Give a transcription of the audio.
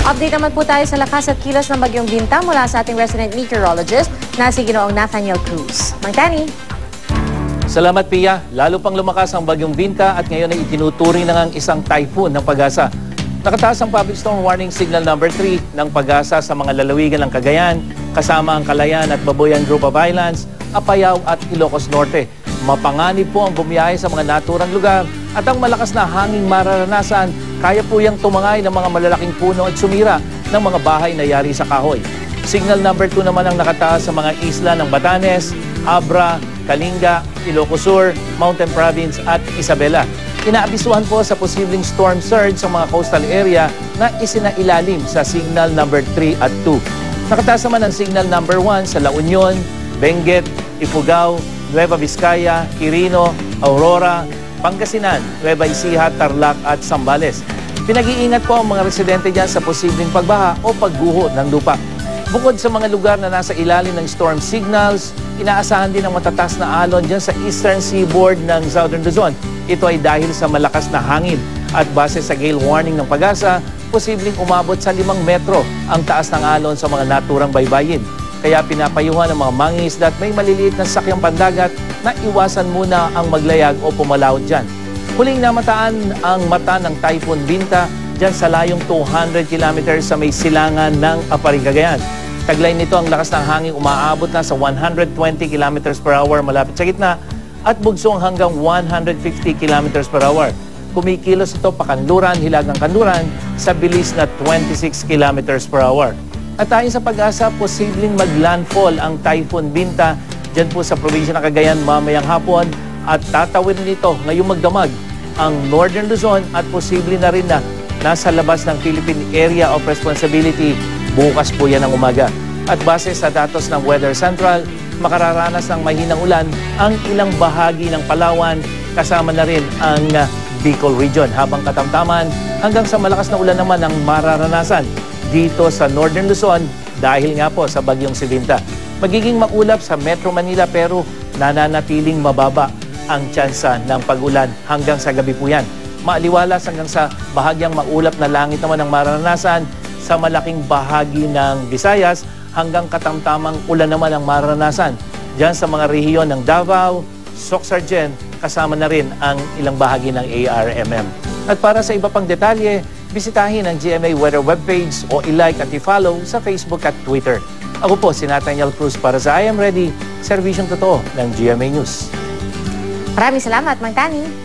Update naman po tayo sa lakas at kilos ng Bagyong Binta mula sa ating resident meteorologist na si Ginoong Nathaniel Cruz. Mang Tani. Salamat, Pia. Lalo pang lumakas ang Bagyong Binta at ngayon ay itinuturing na ngang isang typhoon ng Pag-asa. Nakataas ang public storm warning signal number 3 ng Pag-asa sa mga lalawigan ng Cagayan, kasama ang Calayan at Babuyan Group of Islands, Apayao at Ilocos Norte. Mapanganib po ang bumiyahe sa mga naturang lugar at ang malakas na hanging mararanasan, kaya po yang tumangay ng mga malalaking puno at sumira ng mga bahay na yari sa kahoy. Signal number 2 naman ang nakataas sa mga isla ng Batanes, Abra, Kalinga, Ilocos Sur, Mountain Province at Isabela. Inaabisuhan po sa posibleng storm surge sa mga coastal area na isinailalim sa signal number 3 at 2. Nakataas naman ang signal number 1 sa La Union, Benguet, Ifugao, Nueva Vizcaya, Quirino, Aurora, Pangasinan, Nueva Ecija, Tarlac at Zambales. Pinag-iingat po ang mga residente dyan sa posibleng pagbaha o pagguho ng lupa. Bukod sa mga lugar na nasa ilalim ng storm signals, inaasahan din ang matataas na alon dyan sa eastern seaboard ng Southern Luzon. Ito ay dahil sa malakas na hangin at base sa gale warning ng Pag-asa, posibleng umabot sa 5 metro ang taas ng alon sa mga naturang baybayin. Kaya pinapayuhan ng mga mangingisda at may maliliit na sakyang pandagat na iwasan muna ang maglayag o pumalawad dyan. Huling namataan ang mata ng Typhoon Binta dyan sa layong 200 kilometers sa may silangan ng Aparing, Cagayan. Taglay nito ang lakas ng hangin umaabot na sa 120 kilometers per hour malapit sa gitna at bugsong hanggang 150 kilometers per hour. Kumikilos ito pakanluran, hilagang kanluran sa bilis na 26 kilometers per hour. At ayon sa Pag-asa, posibleng maglandfall ang Typhoon Binta dyan po sa probinsya ng Cagayan mamayang hapon at tatawid nito ngayong magdamag ang Northern Luzon at posible na rin na nasa labas ng Philippine Area of Responsibility bukas po yan ng umaga. At base sa datos ng Weather Central, makararanas ng mahinang ulan ang ilang bahagi ng Palawan kasama na rin ang Bicol Region habang katamtaman hanggang sa malakas na ulan naman ang mararanasan dito sa Northern Luzon dahil nga po sa Bagyong Binta. Magiging maulap sa Metro Manila pero nananatiling mababa ang tsansa ng pag-ulan hanggang sa gabi po yan. Maaliwalas hanggang sa bahagyang maulap na langit naman ang mararanasan sa malaking bahagi ng Visayas hanggang katamtamang ulan naman ang mararanasan diyan sa mga rehiyon ng Davao, Soc-Sargen, kasama na rin ang ilang bahagi ng ARMM. At para sa iba pang detalye, bisitahin ang GMA Weather webpage o i-like at i-follow sa Facebook at Twitter. Ako po si Nathaniel Cruz para sa I Am Ready, serbisyong totoo ng GMA News. Maraming salamat, Mang Tani.